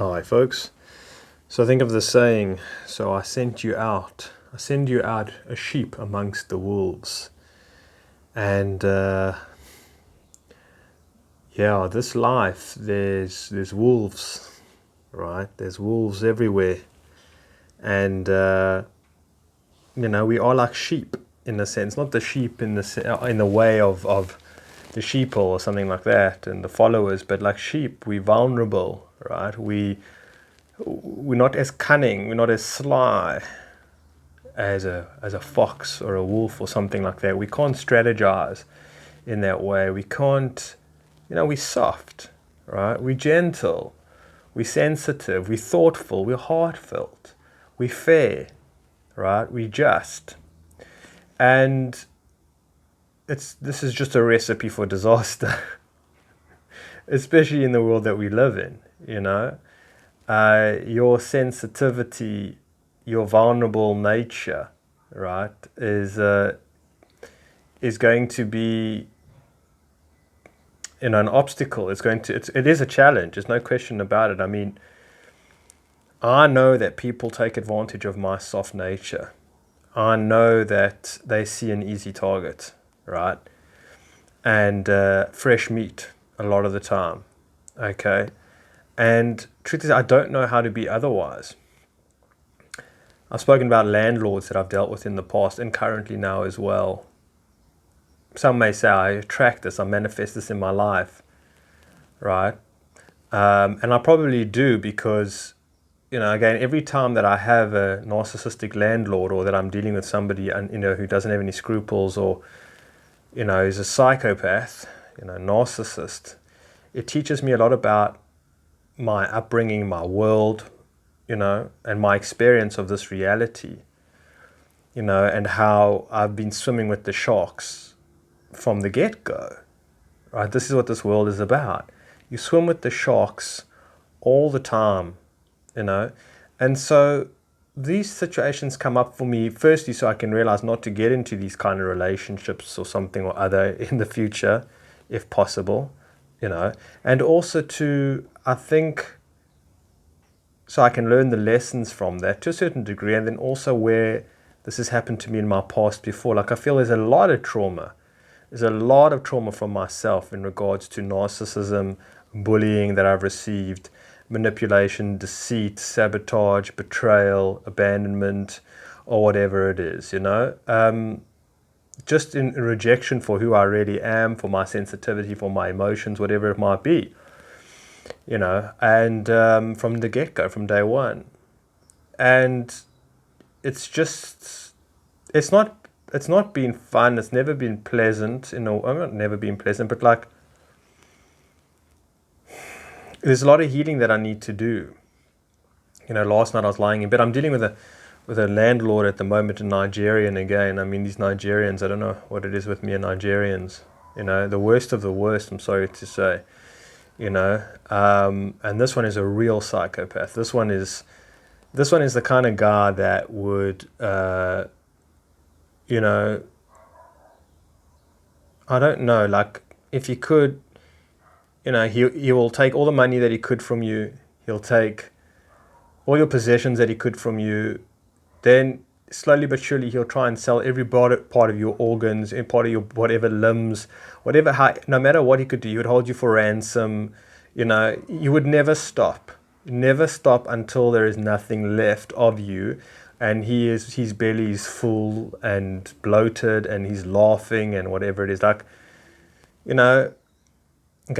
Hi, folks. So think of the saying, so I send you out a sheep amongst the wolves. And this life, there's wolves, right? There's wolves everywhere. And, we are like sheep in a sense, not the sheep in the way of the sheeple or something like that and the followers, but like sheep, we're vulnerable, right? We're not as cunning, we're not as sly as a fox or a wolf or something like that. We can't strategize in that way. We can't, we're soft, right? We're gentle, we're sensitive, we're thoughtful, we're heartfelt, we're fair, right? We're just. And this is just a recipe for disaster, especially in the world that we live in, your sensitivity, your vulnerable nature, right, is going to be, an obstacle. It is a challenge. There's no question about it. I mean, I know that people take advantage of my soft nature. I know that they see an easy target, right, and fresh meat a lot of the time. Okay. And truth is, I don't know how to be otherwise. I've spoken about landlords that I've dealt with in the past and currently now as well. Some may say I attract this, I manifest this in my life, right? And I probably do because, again, every time that I have a narcissistic landlord or that I'm dealing with somebody, who doesn't have any scruples or, is a psychopath, narcissist, it teaches me a lot about my upbringing, my world, and my experience of this reality, and how I've been swimming with the sharks from the get-go, right? This is what this world is about. You swim with the sharks all the time, and so these situations come up for me, firstly, so I can realize not to get into these kind of relationships or something or other in the future, if possible, and also to, I think, so I can learn the lessons from that to a certain degree, and then also where this has happened to me in my past before. Like, I feel there's a lot of trauma. There's a lot of trauma from myself in regards to narcissism, bullying that I've received, manipulation, deceit, sabotage, betrayal, abandonment, or whatever it is, just in rejection for who I really am, for my sensitivity, for my emotions, whatever it might be. And from the get-go, from day one. And it's not been fun, it's never been pleasant, not never been pleasant, but like, there's a lot of healing that I need to do. Last night I was lying in bed, I'm dealing with a landlord at the moment, a Nigerian again. I mean, these Nigerians, I don't know what it is with me and Nigerians, the worst of the worst, I'm sorry to say. And this one is a real psychopath. This one is the kind of guy that would, I don't know, like, if he could, he will take all the money that he could from you. He'll take all your possessions that he could from you. Then slowly but surely he'll try and sell every part of your organs, and part of your whatever limbs, no matter what he could do, he would hold you for ransom. You would never stop until there is nothing left of you, and his belly is full and bloated, and he's laughing and whatever it is. Like, again,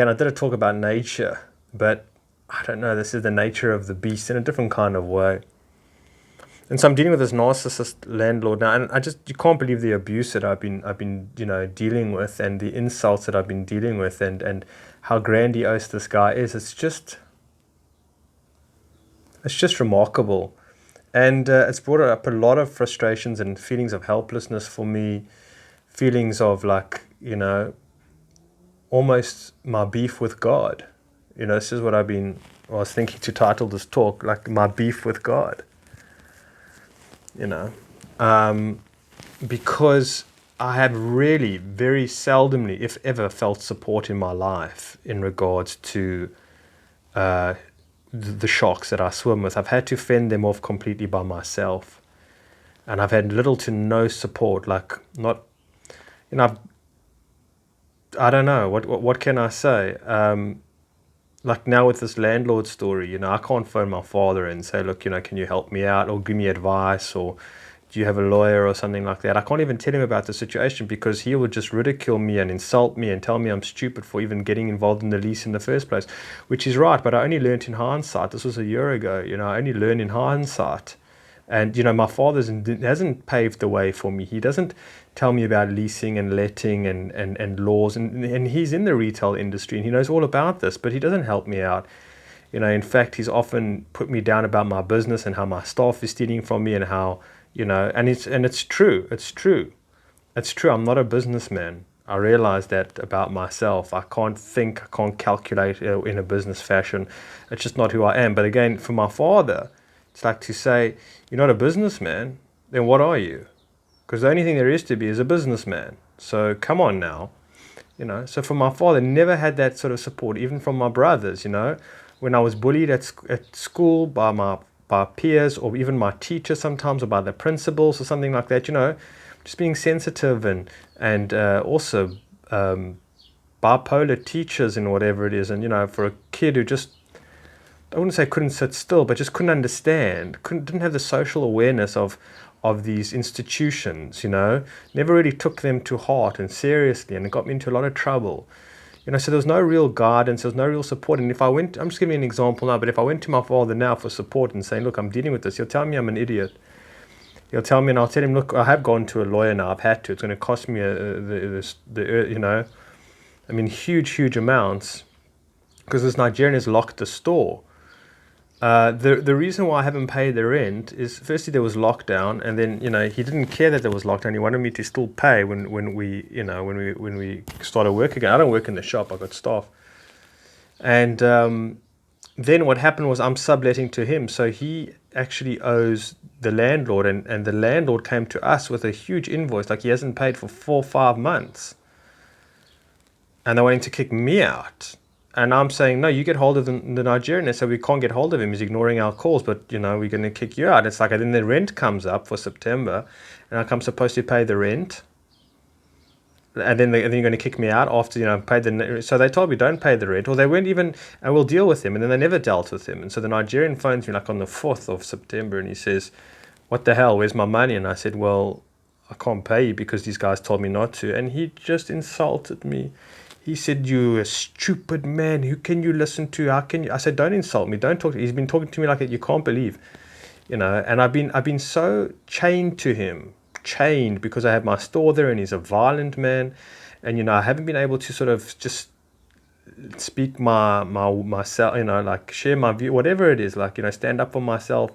I did a talk about nature, but I don't know, this is the nature of the beast in a different kind of way. And so I'm dealing with this narcissist landlord now, and you can't believe the abuse that I've been dealing with, and the insults that I've been dealing with, and how grandiose this guy is. It's just remarkable, and it's brought up a lot of frustrations and feelings of helplessness for me, feelings of like, almost my beef with God. This is what I was thinking to title this talk, like, my beef with God. Because I have really very seldomly, if ever, felt support in my life in regards to the sharks that I swim with. I've had to fend them off completely by myself, and I've had little to no support. Like, not, you know, I don't know what can I say. Like now with this landlord story, I can't phone my father and say, look, can you help me out or give me advice, or do you have a lawyer or something like that? I can't even tell him about the situation because he would just ridicule me and insult me and tell me I'm stupid for even getting involved in the lease in the first place, which is right. But I only learned in hindsight. This was a year ago. I only learned in hindsight. And, my father hasn't paved the way for me. He doesn't tell me about leasing and letting and laws. And he's in the retail industry and he knows all about this, but he doesn't help me out. In fact, he's often put me down about my business and how my staff is stealing from me and how, and it's true. It's true. It's true. I'm not a businessman. I realize that about myself. I can't think, I can't calculate in a business fashion. It's just not who I am. But again, for my father, it's like to say, you're not a businessman, then what are you? Because the only thing there is to be is a businessman. So come on now. So for my father, never had that sort of support, even from my brothers, when I was bullied at school by peers or even my teacher sometimes, or by the principals or something like that, just being sensitive and also bipolar teachers and whatever it is. And, for a kid who just, I wouldn't say couldn't sit still, but just couldn't understand, didn't have the social awareness of these institutions, never really took them to heart and seriously, and it got me into a lot of trouble. So there was no real guidance, there was no real support. And if I went, I'm just giving you an example now, but if I went to my father now for support and saying, look, I'm dealing with this, he'll tell me I'm an idiot. He'll tell me, and I'll tell him, look, I have gone to a lawyer now, I've had to, it's going to cost me huge amounts, because this Nigerian has locked the store. The reason why I haven't paid the rent is, firstly, there was lockdown, and then he didn't care that there was lockdown. He wanted me to still pay when we started work again. I don't work in the shop; I got staff. And then what happened was I'm subletting to him, so he actually owes the landlord, and the landlord came to us with a huge invoice, like he hasn't paid for 4 or 5 months, and they're wanting to kick me out. And I'm saying, no, you get hold of the Nigerian. They say, we can't get hold of him. He's ignoring our calls, but, we're going to kick you out. It's like, and then the rent comes up for September, and I'm supposed to pay the rent. And then you're going to kick me out after, paid the... So they told me, don't pay the rent. Or they weren't even, and we'll deal with him. And then they never dealt with him. And so the Nigerian phones me, like, on the 4th of September, and he says, what the hell, where's my money? And I said, well, I can't pay you because these guys told me not to. And he just insulted me. He said, you a stupid man. Who can you listen to? How can you? I said, don't insult me. Don't talk. He's been talking to me like that. You can't believe, And I've been so chained to him, because I have my store there, and he's a violent man, and I haven't been able to sort of just speak myself, like share my view, whatever it is, like stand up for myself.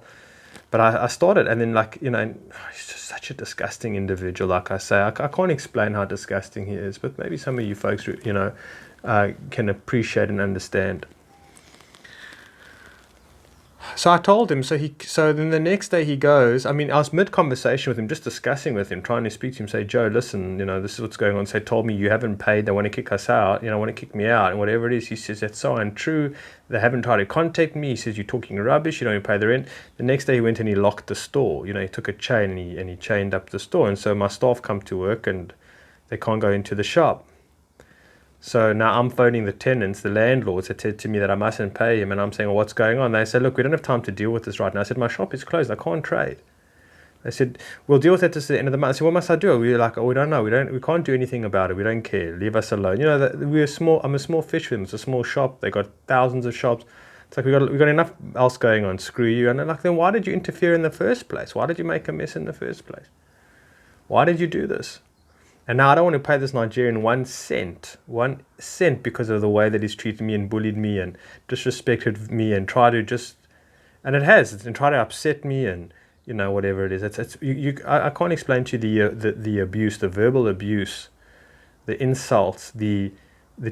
But I started, and then he's just such a disgusting individual. Like I say, I can't explain how disgusting he is, but maybe some of you folks, can appreciate and understand. So I told him, so then the next day he goes, I was mid-conversation with him, just discussing with him, trying to speak to him, say, Joe, listen, this is what's going on. So he told me, you haven't paid, they want to kick us out, want to kick me out, and whatever it is. He says, that's so untrue. They haven't tried to contact me. He says, you're talking rubbish, you don't even pay the rent. The next day he went and he locked the store. He took a chain and he chained up the store. And so my staff come to work and they can't go into the shop. So now I'm phoning the tenants, the landlords, that said to me that I mustn't pay him. And I'm saying, well, what's going on? They said, look, we don't have time to deal with this right now. I said, my shop is closed. I can't trade. They said, we'll deal with it at the end of the month. I said, what must I do? We were like, oh, we don't know. We can't do anything about it. We don't care. Leave us alone. I'm a small fish with them. It's a small shop. They got thousands of shops. It's like we got enough else going on. Screw you. And they're like, then why did you interfere in the first place? Why did you make a mess in the first place? Why did you do this? And now I don't want to pay this Nigerian 1 cent because of the way that he's treated me and bullied me and disrespected me and tried to and try to upset me and whatever it is. I can't explain to you the abuse, the verbal abuse, the insults, the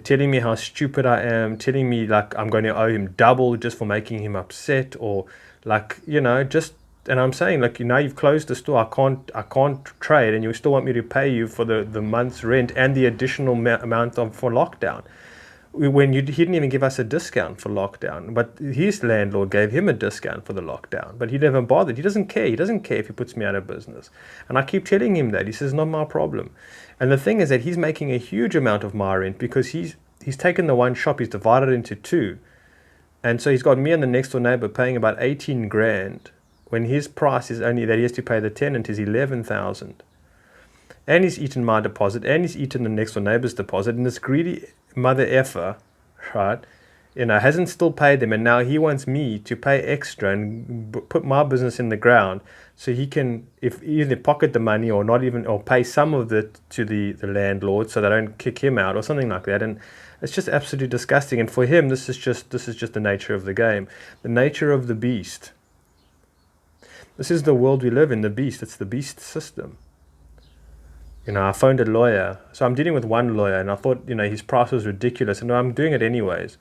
telling me how stupid I am, telling me like I'm going to owe him double just for making him upset, or like just. And I'm saying, like, now you've closed the store, I can't trade, and you still want me to pay you for the month's rent and the additional amount for lockdown. he didn't even give us a discount for lockdown, but his landlord gave him a discount for the lockdown, but he never bothered. He doesn't care. He doesn't care if he puts me out of business. And I keep telling him that. He says, not my problem. And the thing is that he's making a huge amount of my rent because he's taken the one shop, he's divided it into two. And so he's got me and the next door neighbor paying about 18 grand when his price is only that he has to pay the tenant is 11,000. And he's eaten my deposit, and he's eaten the next door neighbor's deposit, and this greedy mother effer, right, hasn't still paid them, and now he wants me to pay extra and put my business in the ground so he can either pocket the money or not even, or pay some of it to the landlord so they don't kick him out or something like that. And it's just absolutely disgusting. And for him, this is just the nature of the game, the nature of the beast. This is the world we live in, the beast. It's the beast system. I phoned a lawyer. So I'm dealing with one lawyer, and I thought, his price was ridiculous, and I'm doing it anyways.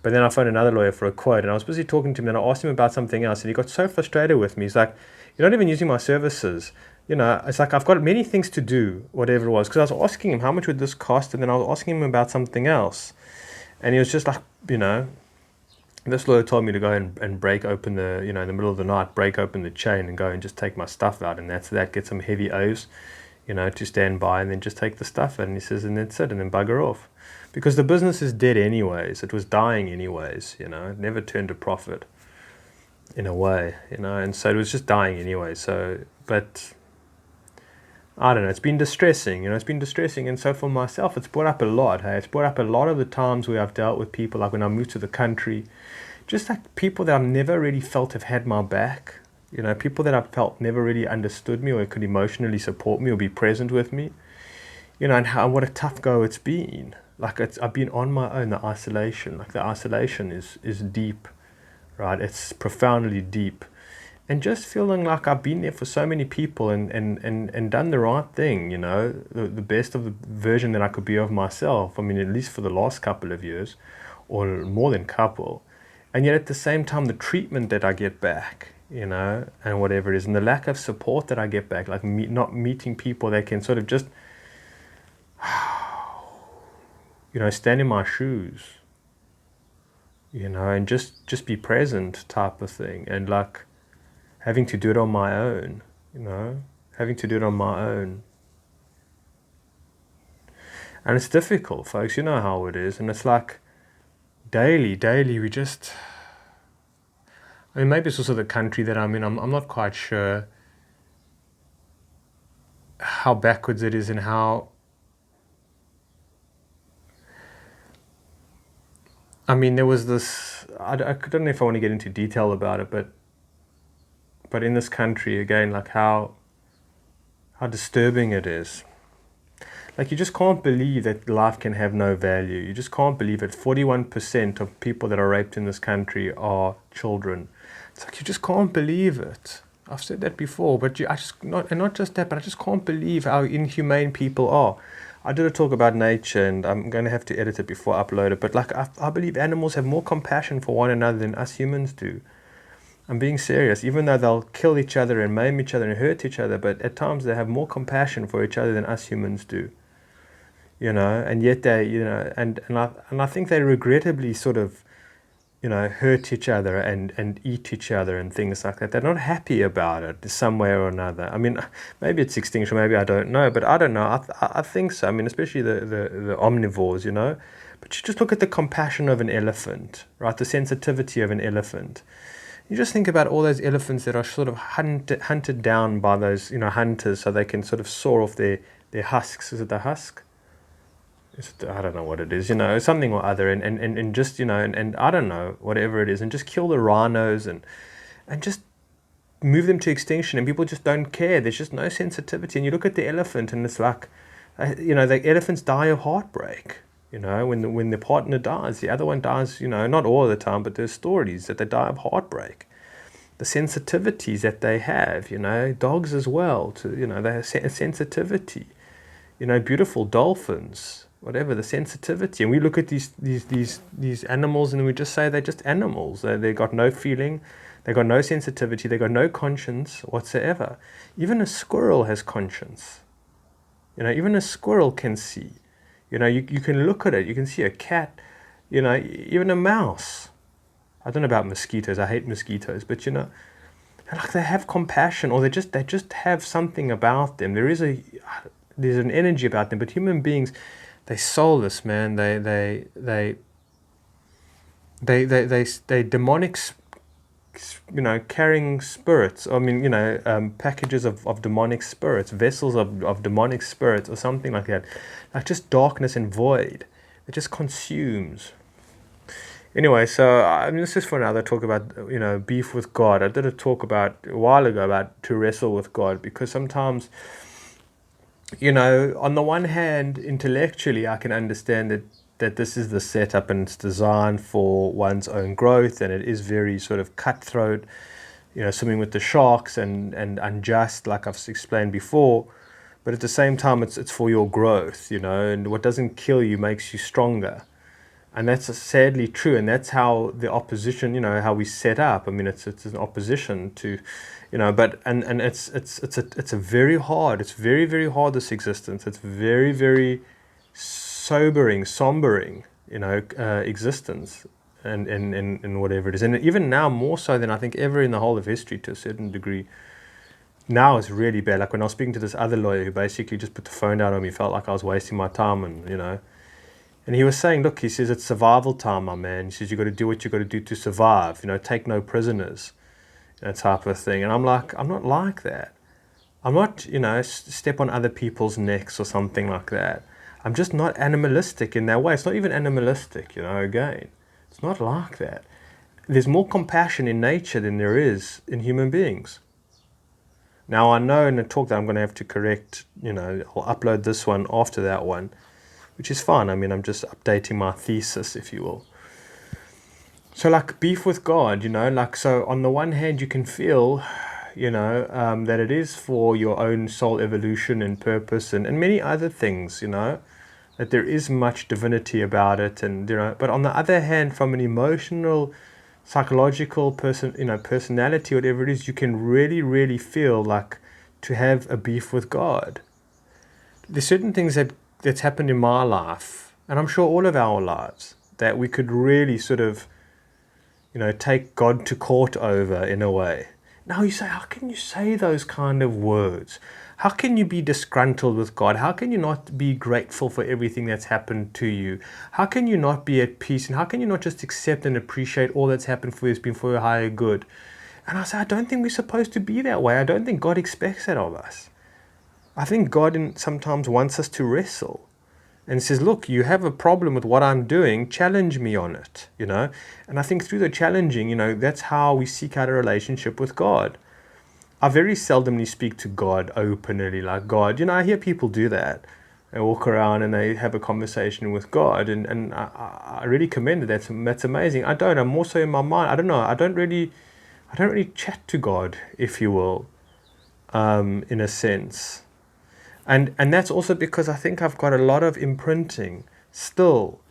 But then I phoned another lawyer for a quote, and I was busy talking to him, and I asked him about something else, and he got so frustrated with me. He's like, you're not even using my services. It's like I've got many things to do, whatever it was. Because I was asking him, how much would this cost? And then I was asking him about something else. And he was just like, this lawyer told me to go and break open in the middle of the night, break open the chain and go and just take my stuff out. And that's that, get some heavy O's, to stand by and then just take the stuff. And he says, and that's it, and then bugger off. Because the business is dead anyways. It was dying anyways, it never turned a profit in a way, and so it was just dying anyway. So, but I don't know, it's been distressing, and so for myself, it's brought up a lot, hey? It's brought up a lot of the times where I've dealt with people, like when I moved to the country, just like people that I've never really felt have had my back, people that I've felt never really understood me or could emotionally support me or be present with me, and what a tough go it's been. Like I've been on my own, the isolation is deep, right? It's profoundly deep. And just feeling like I've been there for so many people and done the right thing, the best of the version that I could be of myself. I mean, at least for the last couple of years, or more than couple. And yet at the same time, the treatment that I get back, and whatever it is, and the lack of support that I get back, like not meeting people that can sort of just, stand in my shoes, and just be present type of thing. And like having to do it on my own, having to do it on my own. And it's difficult, folks, you know how it is. And it's like daily, we just, maybe it's also the country that I'm in. I'm not quite sure how backwards it is and how, there was this, I don't know if I want to get into detail about it, but in this country, again, like how disturbing it is. Like you just can't believe that life can have no value. You just can't believe it. 41% of people that are raped in this country are children. It's like you just can't believe it. I've said that before, but not just that, but I just can't believe how inhumane people are. I did a talk about nature, and I'm going to have to edit it before I upload it, but like I believe animals have more compassion for one another than us humans do. I'm being serious, even though they'll kill each other and maim each other and hurt each other, but at times they have more compassion for each other than us humans do. And yet they, and I think they regrettably sort of, hurt each other and eat each other and things like that. They're not happy about it some way or another. Maybe it's extinction, maybe I don't know, but I don't know. I think so. Especially the omnivores, But you just look at the compassion of an elephant, right? The sensitivity of an elephant. You just think about all those elephants that are sort of hunted down by those, hunters, so they can sort of saw off their husks. Is it the husk? I don't know what it is, something or other, and just, and I don't know, whatever it is, and just kill the rhinos and just move them to extinction, and people just don't care. There's just no sensitivity. And you look at the elephant, and it's like, the elephants die of heartbreak. When the partner dies, the other one dies, not all the time, but there's stories that they die of heartbreak. The sensitivities that they have, dogs as well, they have sensitivity. Beautiful dolphins, whatever, the sensitivity. And we look at these animals and we just say they're just animals. They got no feeling, they got no sensitivity, they got no conscience whatsoever. Even a squirrel has conscience. Even a squirrel can see. You can look at it, you can see a cat Even a mouse. I don't know about mosquitoes. I hate mosquitoes, but like they have compassion, or they just have something about them. There's an energy about them. But human beings, they're soulless, man. They demonic, carrying spirits. I mean, packages of demonic spirits, vessels of demonic spirits, or something like that. Like just darkness and void. It just consumes. Anyway, so this is for another talk about beef with God. I did a talk about a while ago about to wrestle with God, because sometimes on the one hand, intellectually, I can understand that this is the setup and it's designed for one's own growth, and it is very sort of cutthroat, swimming with the sharks and unjust, like I've explained before. But at the same time, it's for your growth, and what doesn't kill you makes you stronger. And that's sadly true, and that's how the opposition, how we set up. I mean, it's an opposition to, but and it's a very hard. It's very very hard, this existence. It's very very sombering, existence, and whatever it is. And even now, more so than I think ever in the whole of history, to a certain degree. Now it's really bad. Like when I was speaking to this other lawyer who basically just put the phone down on me, felt like I was wasting my time, and he was saying, look, he says, it's survival time, my man. He says, you got to do what you got to do to survive, take no prisoners, type of thing. And I'm like, I'm not like that. I'm not, step on other people's necks or something like that. I'm just not animalistic in that way. It's not even animalistic, again. It's not like that. There's more compassion in nature than there is in human beings. Now, I know in a talk that I'm going to have to correct, I'll upload this one after that one, which is fine. I mean, I'm just updating my thesis, if you will. So like beef with God, so on the one hand, you can feel, that it is for your own soul evolution and purpose and many other things, that there is much divinity about it. And, but on the other hand, from an emotional, psychological personality, whatever it is, you can really, really feel like to have a beef with God. There's certain things that's happened in my life, and I'm sure all of our lives, that we could really sort of, take God to court over in a way. Now you say, how can you say those kind of words? How can you be disgruntled with God? How can you not be grateful for everything that's happened to you? How can you not be at peace? And how can you not just accept and appreciate all that's happened for you has been for your higher good? And I say, I don't think we're supposed to be that way. I don't think God expects that of us. I think God sometimes wants us to wrestle and says, look, you have a problem with what I'm doing, challenge me on it, And I think through the challenging, that's how we seek out a relationship with God. I very seldomly speak to God openly, like God. I hear people do that. They walk around and they have a conversation with God, and I really commend it. That's amazing. I'm more so in my mind. I don't know. I don't really chat to God, if you will, in a sense. And that's also because I think I've got a lot of imprinting still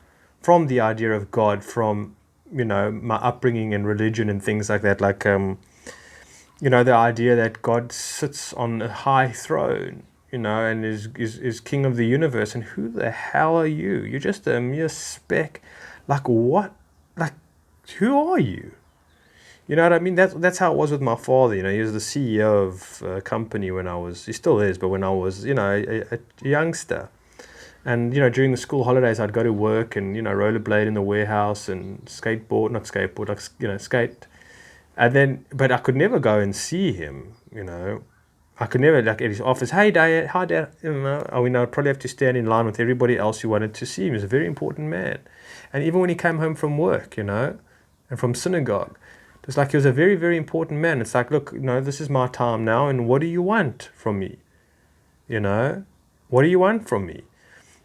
from the idea of God, from my upbringing and religion and things like that. Like the idea that God sits on a high throne, and is king of the universe. And who the hell are you? You're just a mere speck. Like what? Like who are you? You know what I mean? That's how it was with my father. He was the CEO of a company he still is, but when I was, a youngster. And, during the school holidays, I'd go to work and, rollerblade in the warehouse and skate. And then, but I could never go and see him, I could never, like, at his office, hey, Dad, hi, Dad, I'd probably have to stand in line with everybody else who wanted to see him. He was a very important man. And even when he came home from work, and from synagogue, it's like he was a very, very important man. It's like, look, this is my time now, and what do you want from me? What do you want from me?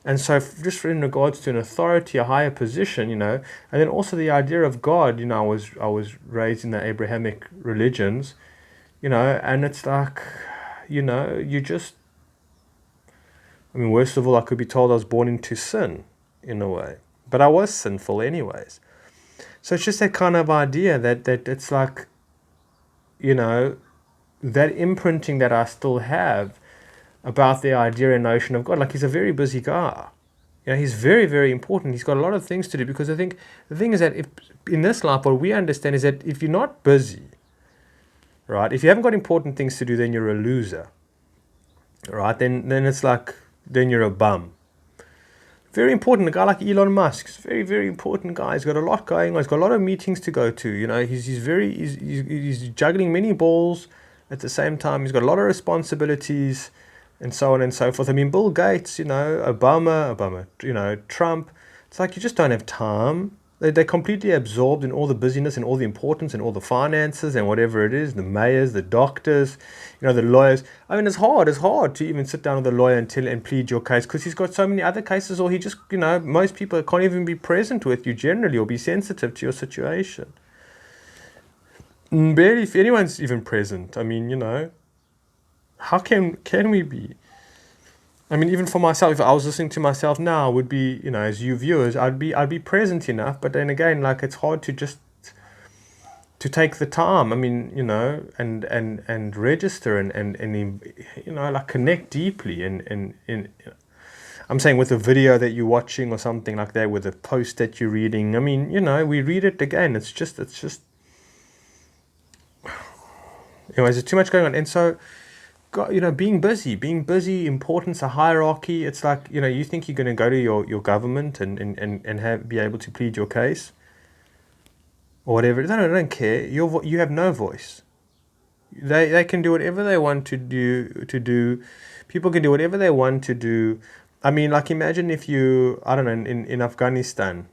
And so just in regards to an authority, a higher position, and then also the idea of God, I was raised in the Abrahamic religions, and it's like, you just, worst of all, I could be told I was born into sin, in a way. But I was sinful anyways. So it's just that kind of idea that it's like, that imprinting that I still have about the idea and notion of God. Like, he's a very busy guy. He's very, very important. He's got a lot of things to do, because I think the thing is that if in this life, what we understand is that if you're not busy, right, if you haven't got important things to do, then you're a loser, right? Then it's like, then you're a bum. Very important. A guy like Elon Musk is a very, very important guy. He's got a lot going on. He's got a lot of meetings to go to. He's juggling many balls at the same time. He's got a lot of responsibilities, and so on and so forth. I mean, Bill Gates, Obama, Trump. It's like you just don't have time. They're completely absorbed in all the busyness and all the importance and all the finances and whatever it is, the mayors, the doctors, the lawyers. I mean, it's hard to even sit down with a lawyer and plead your case, because he's got so many other cases, or he just, most people can't even be present with you generally or be sensitive to your situation. Barely if anyone's even present. I mean, how can we be? I mean, even for myself, if I was listening to myself now, I would be, as you viewers, I'd be present enough. But then again, like, it's hard to just to take the time. I mean, and register and like connect deeply. And I'm saying with a video that you're watching or something like that, with a post that you're reading. I mean, we read it again. It's just. Anyways, there's too much going on, and so. Being busy, importance, a hierarchy. It's like, you think you're going to go to your government and be able to plead your case or whatever. No, I don't care. You have no voice. They can do whatever they want to do. People can do whatever they want to do. I mean, like, imagine if you, I don't know, in Afghanistan,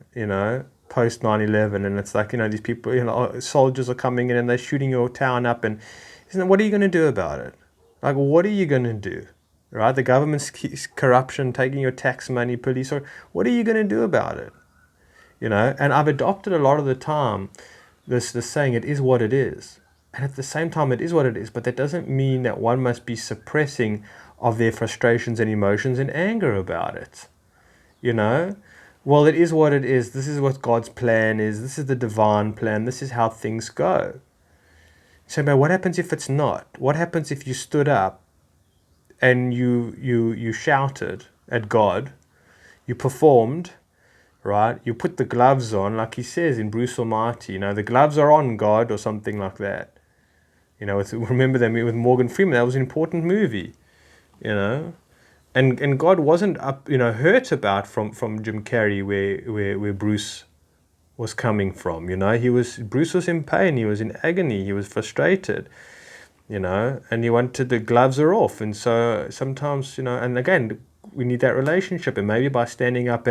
post 9/11, and it's like, these people, soldiers are coming in and they're shooting your town up, and what are you going to do about it? Like, what are you going to do, right? The government's corruption, taking your tax money, police, or what are you going to do about it? And I've adopted a lot of the time this saying, it is what it is. And at the same time, it is what it is, but that doesn't mean that one must be suppressing of their frustrations and emotions and anger about it. Well, it is what it is. This is what God's plan is. This is the divine plan. This is how things go. So, but what happens if it's not? What happens if you stood up and you shouted at God, you performed, right? You put the gloves on, like he says in Bruce Almighty, the gloves are on, God, or something like that. Remember that with Morgan Freeman, that was an important movie, And God wasn't hurt about from Jim Carrey where Bruce was coming from. Bruce was in pain, he was in agony, he was frustrated, and he wanted the gloves are off. And so sometimes, and again, we need that relationship, and maybe by standing up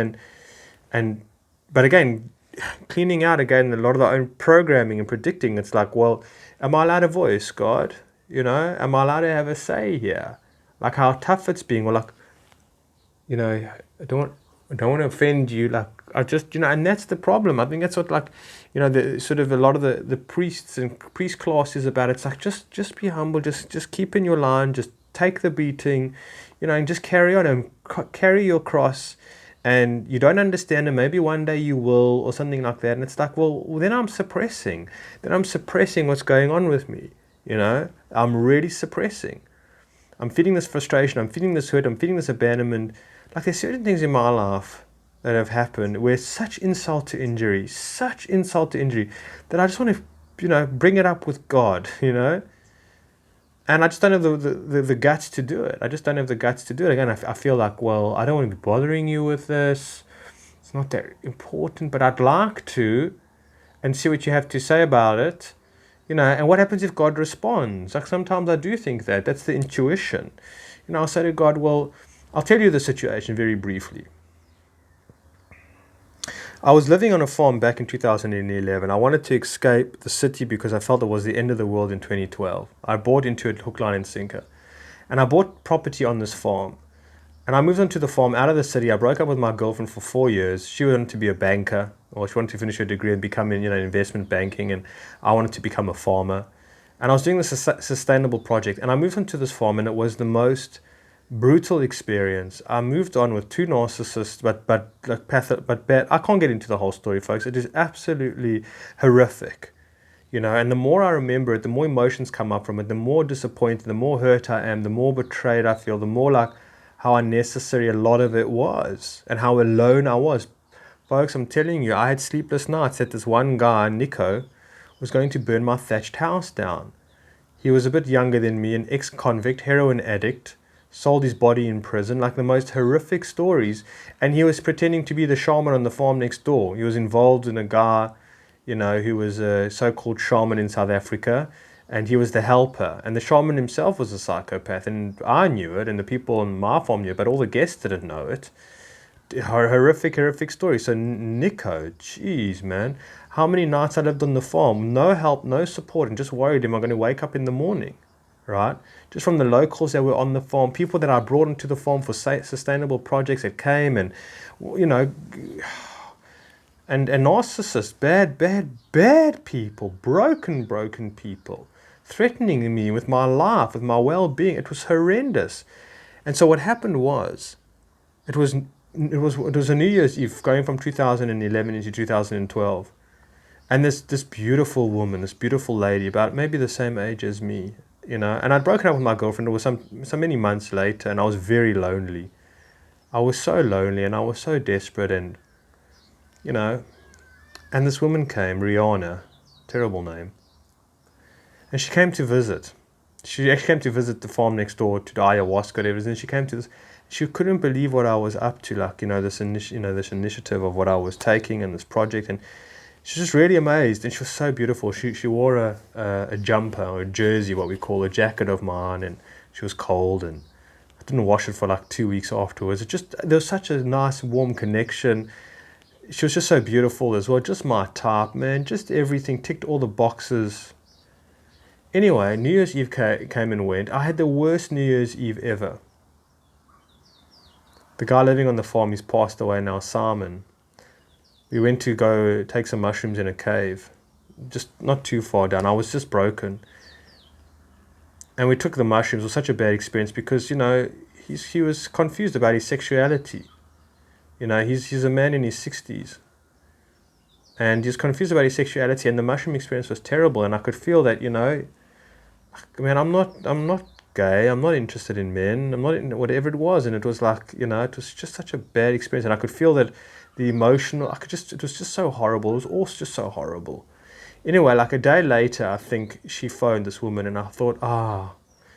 but again, cleaning out again a lot of our own programming and predicting. It's like, well, am I allowed a voice, God? Am I allowed to have a say here? Like, how tough it's being, or like, I don't want to offend you, like, I just, and that's the problem. I think that's what, like, the sort of a lot of the priests and priest class is about. It's like, just be humble, just keep in your line, just take the beating, and just carry on and carry your cross. And you don't understand, and maybe one day you will, or something like that. And it's like, well, then I'm suppressing what's going on with me. I'm really suppressing. I'm feeling this frustration, I'm feeling this hurt, I'm feeling this abandonment. Like, there's certain things in my life that have happened where such insult to injury, that I just want to, bring it up with God, And I just don't have the guts to do it. Again, I feel like, well, I don't want to be bothering you with this. It's not that important, but I'd like to, and see what you have to say about it. And what happens if God responds? Like, sometimes I do think that's the intuition. I'll say to God, well, I'll tell you the situation very briefly. I was living on a farm back in 2011. I wanted to escape the city because I felt it was the end of the world in 2012. I bought into it hook, line, and sinker. And I bought property on this farm. And I moved onto the farm out of the city. I broke up with my girlfriend for 4 years. She wanted to be a banker, or she wanted to finish her degree and become in investment banking. And I wanted to become a farmer. And I was doing this sustainable project. And I moved onto this farm, and it was the most brutal experience. I moved on with 2 narcissists, but bad. I can't get into the whole story, folks. It is absolutely horrific, And the more I remember it, the more emotions come up from it. The more disappointed, the more hurt I am, the more betrayed I feel. The more like how unnecessary a lot of it was, and how alone I was. Folks, I'm telling you, I had sleepless nights that this one guy, Nico, was going to burn my thatched house down. He was a bit younger than me, an ex-convict, heroin addict, sold his body in prison, like the most horrific stories. And he was pretending to be the shaman on the farm next door. He was involved in a guy, who was a so-called shaman in South Africa, and he was the helper. And the shaman himself was a psychopath, and I knew it, and the people on my farm knew it, but all the guests didn't know it. Horrific story. So Nico, jeez, man, how many nights I lived on the farm, no help, no support, and just worried, am I going to wake up in the morning, right? Just from the locals that were on the farm, people that I brought into the farm for sustainable projects that came, and and narcissists, bad people, broken people, threatening me with my life, with my well-being. It was horrendous. And so what happened was, it was a New Year's Eve going from 2011 into 2012. And this beautiful woman, this beautiful lady, about maybe the same age as me, and I'd broken up with my girlfriend. It was so many months later, and I was very lonely. I was so lonely, and I was so desperate, and and this woman came, Rihanna, terrible name, and she came to visit. She actually came to visit the farm next door, to the ayahuasca, whatever. And she came to this. She couldn't believe what I was up to, like this initiative of what I was taking and this project, and she was just really amazed. And she was so beautiful. She wore a jumper or a jersey, what we call a jacket of mine, and she was cold, and I didn't wash it for like 2 weeks afterwards. There was such a nice warm connection. She was just so beautiful as well, just my type, man, just everything, ticked all the boxes. Anyway, New Year's Eve came and went. I had the worst New Year's Eve ever. The guy living on the farm, he's passed away now, Simon. We went to go take some mushrooms in a cave, just not too far down. I was just broken. And we took the mushrooms. It was such a bad experience because, he was confused about his sexuality. He's a man in his 60s. And he's confused about his sexuality, and the mushroom experience was terrible. And I could feel that, man, I'm not gay, I'm not interested in men, I'm not in whatever it was. And it was like, it was just such a bad experience. And I could feel that the emotional, it was just so horrible. It was all just so horrible. Anyway, like a day later, I think she phoned, this woman, and I thought,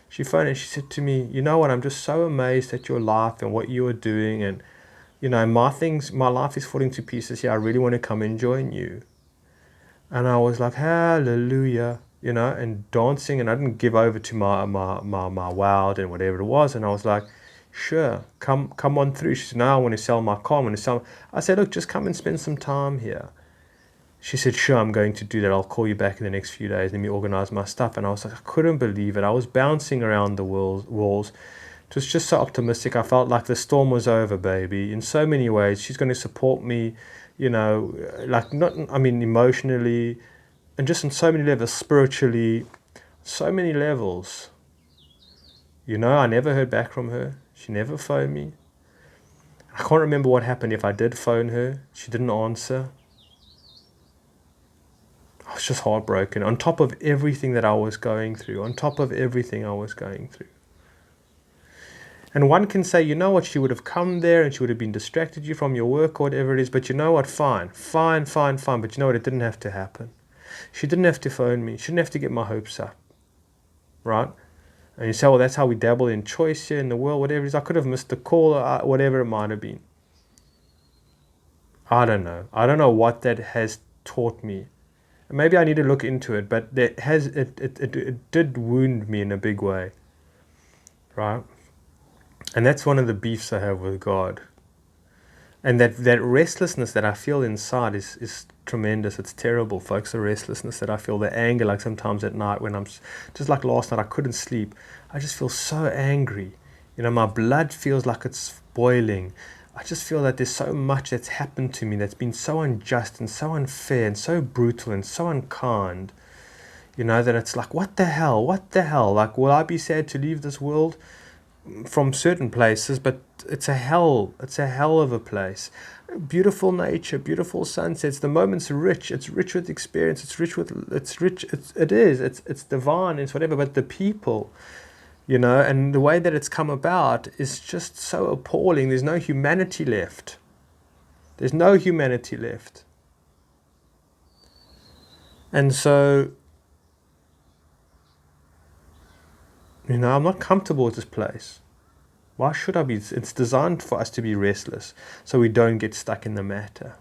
she phoned and she said to me, you know what, I'm just so amazed at your life and what you are doing. And, my life is falling to pieces here. I really want to come and join you. And I was like, hallelujah, and dancing, and I didn't give over to my wild and whatever it was. And I was like, sure, come on through. She said, no, I want to sell my car. I said, look, just come and spend some time here. She said, sure, I'm going to do that. I'll call you back in the next few days. Let me organize my stuff. And I was like, I couldn't believe it. I was bouncing around the walls. It was just so optimistic. I felt like the storm was over, baby. In so many ways, she's going to support me, emotionally, and just on so many levels, spiritually, so many levels. I never heard back from her. She never phoned me. I can't remember what happened if I did phone her. She didn't answer. I was just heartbroken, on top of everything that I was going through, And one can say, you know what, she would have come there and she would have been distracted you from your work or whatever it is, but you know what, fine. But you know what, it didn't have to happen. She didn't have to phone me. She didn't have to get my hopes up, right? And you say, well, that's how we dabble in choice here in the world, whatever it is. I could have missed the call, whatever it might have been. I don't know. I don't know what that has taught me. Maybe I need to look into it, but it did wound me in a big way, right? And that's one of the beefs I have with God. And that restlessness that I feel inside is tremendous. It's terrible, folks, the restlessness that I feel, the anger, like sometimes at night when I'm, just like last night, I couldn't sleep. I just feel so angry. My blood feels like it's boiling. I just feel that there's so much that's happened to me that's been so unjust and so unfair and so brutal and so unkind, that it's like, what the hell? Like, will I be sad to leave this world? From certain places, but it's a hell of a place. Beautiful nature, beautiful sunsets, the moment's rich, it's rich with experience, it's divine, it's whatever, but the people, And the way that it's come about is just so appalling. There's no humanity left. There's no humanity left. And so, I'm not comfortable with this place. Why should I be? It's designed for us to be restless so we don't get stuck in the matter.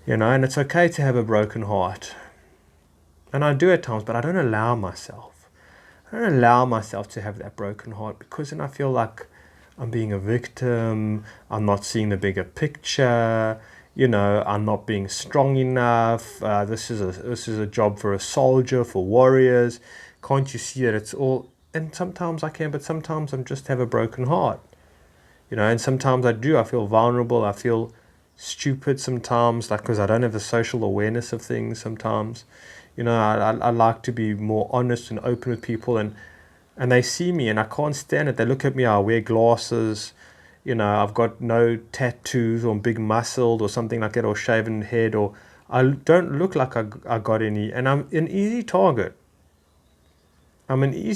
And it's okay to have a broken heart. And I do at times, but I don't allow myself. I don't allow myself to have that broken heart, because then I feel like I'm being a victim. I'm not seeing the bigger picture. I'm not being strong enough. This is a job for a soldier, for warriors. Can't you see that it's all? And sometimes I can, but sometimes I just have a broken heart. And sometimes I do. I feel vulnerable. I feel stupid sometimes, because I don't have the social awareness of things sometimes. I like to be more honest and open with people, and they see me and I can't stand it. They look at me, I wear glasses, I've got no tattoos or big muscled or something like that, or shaven head, or I don't look like I got any, and I'm an easy target. You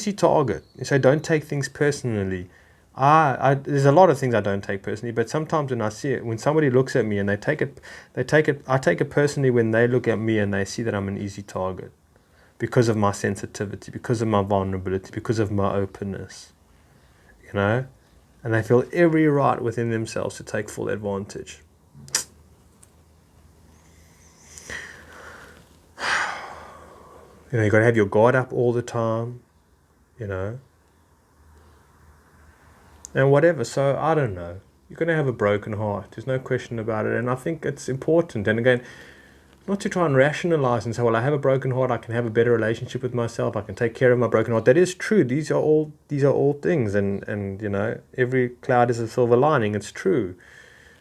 say don't take things personally. There's a lot of things I don't take personally, but sometimes when I see it, when somebody looks at me and I take it personally when they look at me and they see that I'm an easy target because of my sensitivity, because of my vulnerability, because of my openness, and they feel every right within themselves to take full advantage. You got to have your guard up all the time, and whatever. So I don't know. You're going to have a broken heart. There's no question about it. And I think it's important. And again, not to try and rationalize and say, well, I have a broken heart, I can have a better relationship with myself, I can take care of my broken heart. That is true. These are all things. And every cloud is a silver lining. It's true.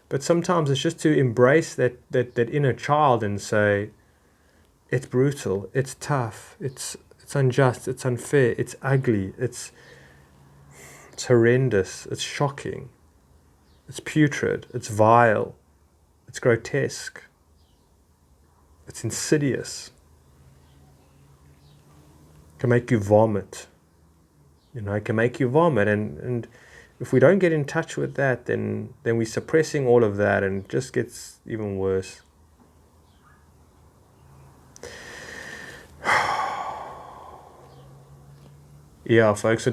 But sometimes it's just to embrace that inner child and say, it's brutal, it's tough, it's unjust, it's unfair, it's ugly, it's horrendous, it's shocking, it's putrid, it's vile, it's grotesque, it's insidious. It can make you vomit. It can make you vomit. And if we don't get in touch with that, then we're suppressing all of that, and it just gets even worse. Yeah, folks,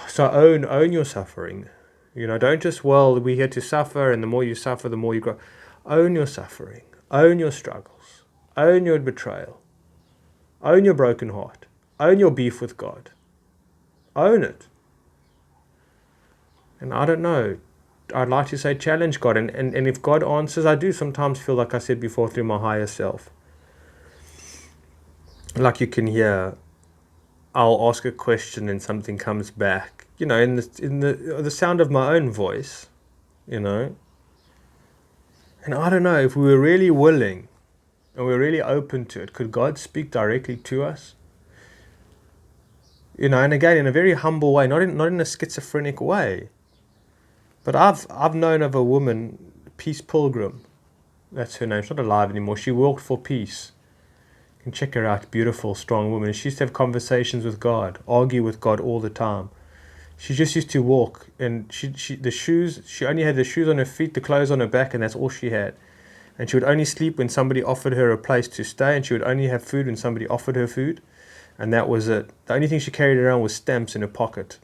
so own your suffering. Don't just, well, we're here to suffer, and the more you suffer, the more you grow. Own your suffering. Own your struggles. Own your betrayal. Own your broken heart. Own your beef with God. Own it. And I don't know, I'd like to say challenge God. And if God answers, I do sometimes feel, like I said before, through my higher self. Like you can hear, I'll ask a question and something comes back, in the sound of my own voice, And I don't know, if we were really willing and we're really open to it, could God speak directly to us? And again, in a very humble way, not in a schizophrenic way. But I've known of a woman, Peace Pilgrim, that's her name. She's not alive anymore. She walked for peace. You can check her out. Beautiful, strong woman. She used to have conversations with God, argue with God all the time. She just used to walk, and she only had the shoes on her feet, the clothes on her back, and that's all she had. And she would only sleep when somebody offered her a place to stay, and she would only have food when somebody offered her food, and that was it. The only thing she carried around was stamps in her pocket.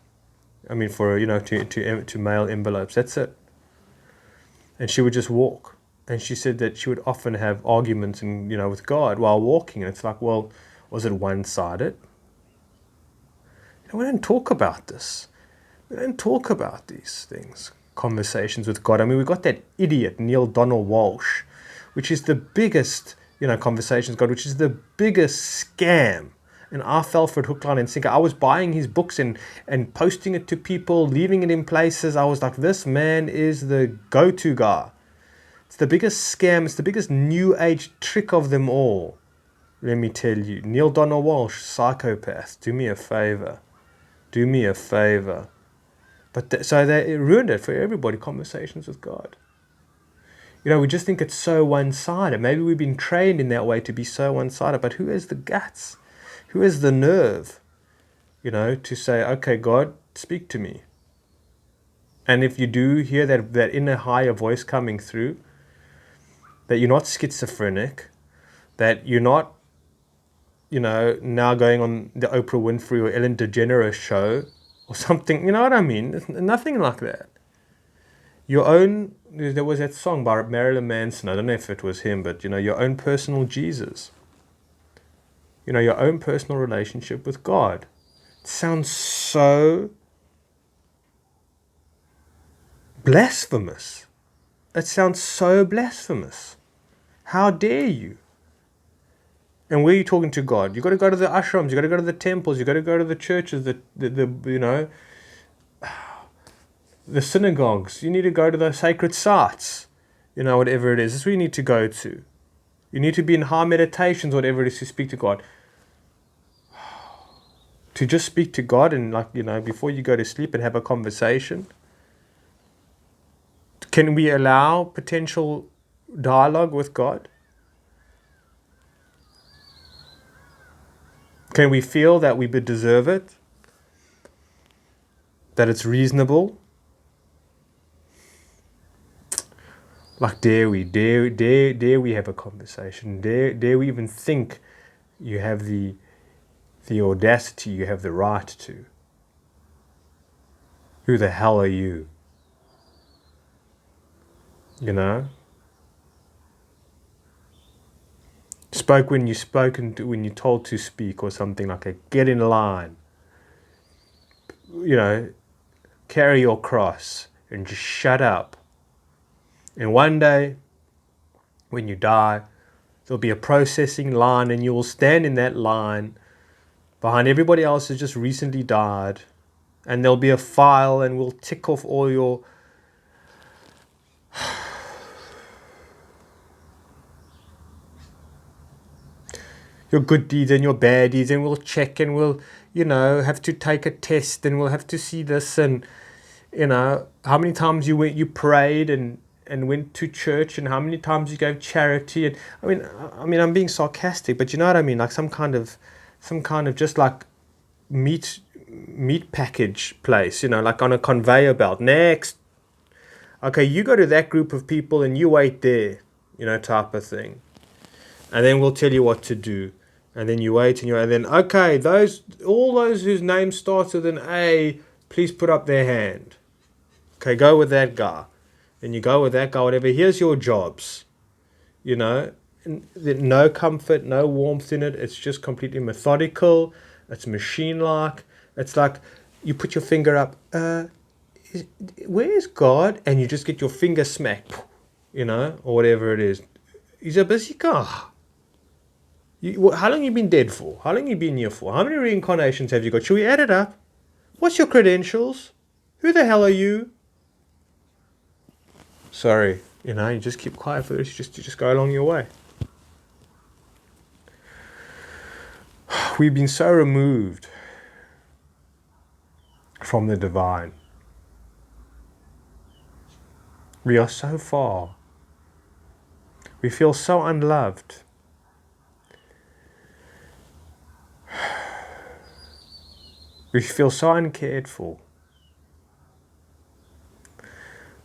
I mean, for to mail envelopes. That's it. And she would just walk. And she said that she would often have arguments with God while walking. And it's like, well, was it one-sided? We don't talk about this. We don't talk about these things, conversations with God. I mean, we've got that idiot, Neil Donald Walsh, which is the biggest, conversations with God, which is the biggest scam. And I fell for it hook, line, and sinker. I was buying his books and posting it to people, leaving it in places. I was like, this man is the go-to guy. It's the biggest scam. It's the biggest new age trick of them all. Let me tell you. Neil Donald Walsh, psychopath. Do me a favor. Do me a favor. But so they ruined it for everybody, conversations with God. We just think it's so one-sided. Maybe we've been trained in that way to be so one-sided. But who has the guts? Who has the nerve to say, okay, God, speak to me. And if you do hear that inner higher voice coming through, that you're not schizophrenic, that you're not, now going on the Oprah Winfrey or Ellen DeGeneres show or something, you know what I mean? It's nothing like that. Your own, there was that song by Marilyn Manson, I don't know if it was him, but, your own personal Jesus. Your own personal relationship with God. It sounds so blasphemous. It sounds so blasphemous. How dare you? And where are you talking to God? You've got to go to the ashrams, you've got to go to the temples, you've got to go to the churches, the synagogues. You need to go to the sacred sites, whatever it is. That's where you need to go to. You need to be in high meditations, whatever it is, to speak to God. To just speak to God and, before you go to sleep and have a conversation. Can we allow potential dialogue with God? Can we feel that we deserve it? That it's reasonable? Dare we have a conversation? Dare we even think you have the audacity, you have the right to? Who the hell are you? Spoke when when you're told to speak or something like that. Get in line. Carry your cross and just shut up. And one day, when you die, there'll be a processing line and you will stand in that line behind everybody else who's just recently died. And there'll be a file and we'll tick off all your good deeds and your bad deeds, and we'll check and we'll, have to take a test and we'll have to see this and, how many times you prayed and went to church and how many times you gave charity. And I mean, I'm being sarcastic, but you know what I mean? Like some kind of just like meat package place, like on a conveyor belt. Next. Okay, you go to that group of people and you wait there, type of thing. And then we'll tell you what to do. And then you wait and then, okay, all those whose name starts with an A, please put up their hand. Okay, go with that guy. And you go with that guy, whatever. Here's your jobs. No comfort, no warmth in it. It's just completely methodical. It's machine-like. It's like you put your finger up, where's God? And you just get your finger smacked, or whatever it is. He's a busy guy. How long have you been dead for? How long have you been here for? How many reincarnations have you got? Should we add it up? What's your credentials? Who the hell are you? Sorry, you just keep quiet for this. You just go along your way. We've been so removed from the divine. We are so far. We feel so unloved. We feel so uncared for.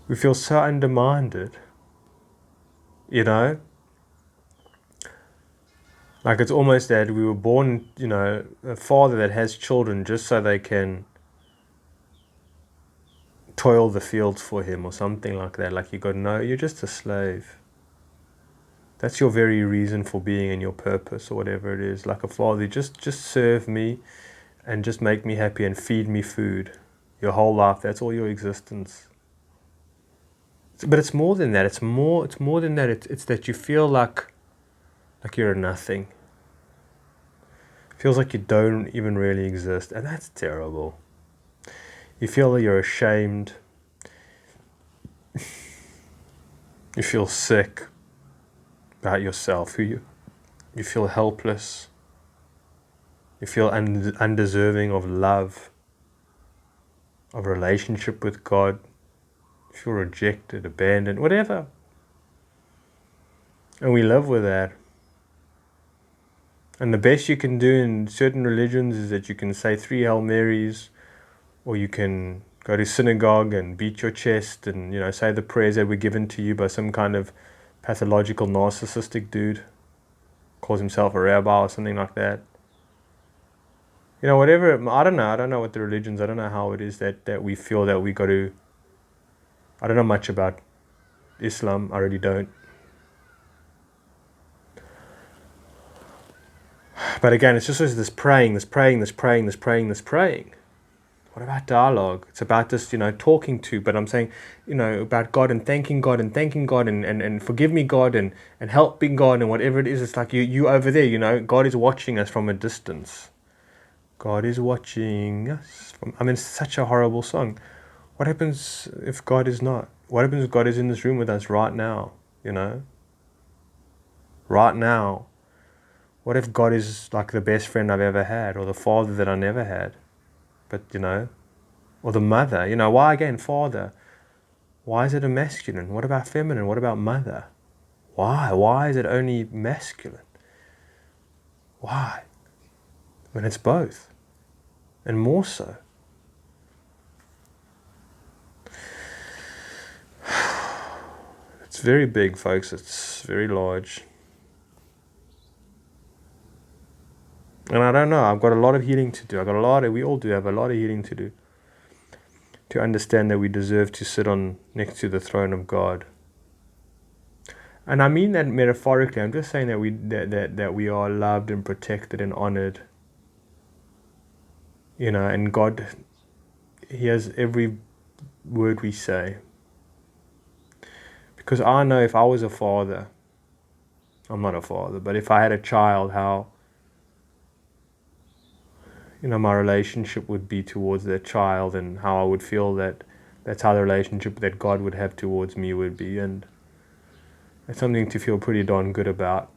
We feel so undermined. Like it's almost that we were born, a father that has children just so they can toil the fields for him or something like that. Like you're just a slave. That's your very reason for being and your purpose or whatever it is. Like a father, just serve me and just make me happy and feed me food. Your whole life, that's all your existence. But it's more than that. It's more than that. It's that you feel like you're a nothing. It feels like you don't even really exist, and that's terrible. You feel that you're ashamed. You feel sick about yourself. You feel helpless. You feel undeserving of love, of relationship with God. You feel rejected, abandoned, whatever. And we live with that. And the best you can do in certain religions is that you can say 3 Hail Marys, or you can go to synagogue and beat your chest and, say the prayers that were given to you by some kind of pathological narcissistic dude, calls himself a rabbi or something like that. Whatever, I don't know what the religions, I don't know how it is that we feel that we got to, I don't know much about Islam, I really don't. But again, it's just this praying. What about dialogue? It's about just, talking to, but I'm saying, about God and thanking God and forgive me, God, and helping God and whatever it is. It's like you over there, God is watching us from a distance. God is watching us from, it's such a horrible song. What happens if God is not? What happens if God is in this room with us right now, Right now. What if God is like the best friend I've ever had, or the father that I never had? But, or the mother, why again father? Why is it a masculine? What about feminine? What about mother? Why? Why is it only masculine? Why? When it's both. And more so. It's very big, folks. It's very large. And I don't know. I've got a lot of healing to do. We all do have a lot of healing to do. To understand that we deserve to sit next to the throne of God. And I mean that metaphorically. I'm just saying that we are loved and protected and honored. And God, He has every word we say. Because I know if I was a father, I'm not a father, but if I had a child, how my relationship would be towards that child, and how I would feel that's how the relationship that God would have towards me would be. And it's something to feel pretty darn good about.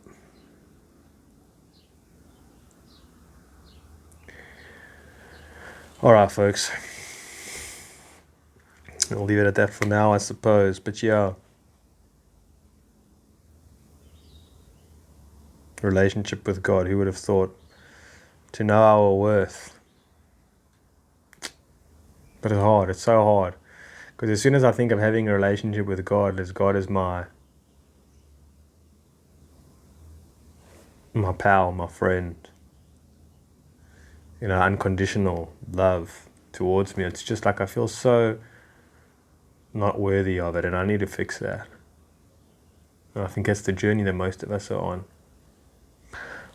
Alright, folks. I'll leave it at that for now, I suppose. But yeah. Relationship with God, who would have thought? To know our worth. But it's hard, it's so hard. Because as soon as I think of having a relationship with God, as God is my pal, my friend, unconditional love towards me, it's just like I feel so not worthy of it, and I need to fix that. And I think that's the journey that most of us are on.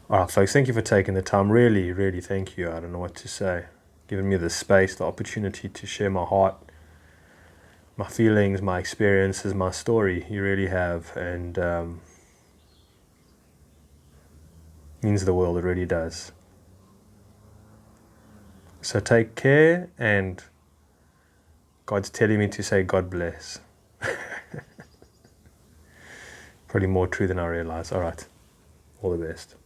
Alright, folks, thank you for taking the time. Really, really thank you. I don't know what to say. Giving me the space, the opportunity to share my heart, my feelings, my experiences, my story. You really have, and means the world. It really does. So take care, and God's telling me to say God bless. Probably more true than I realize. All right. All the best.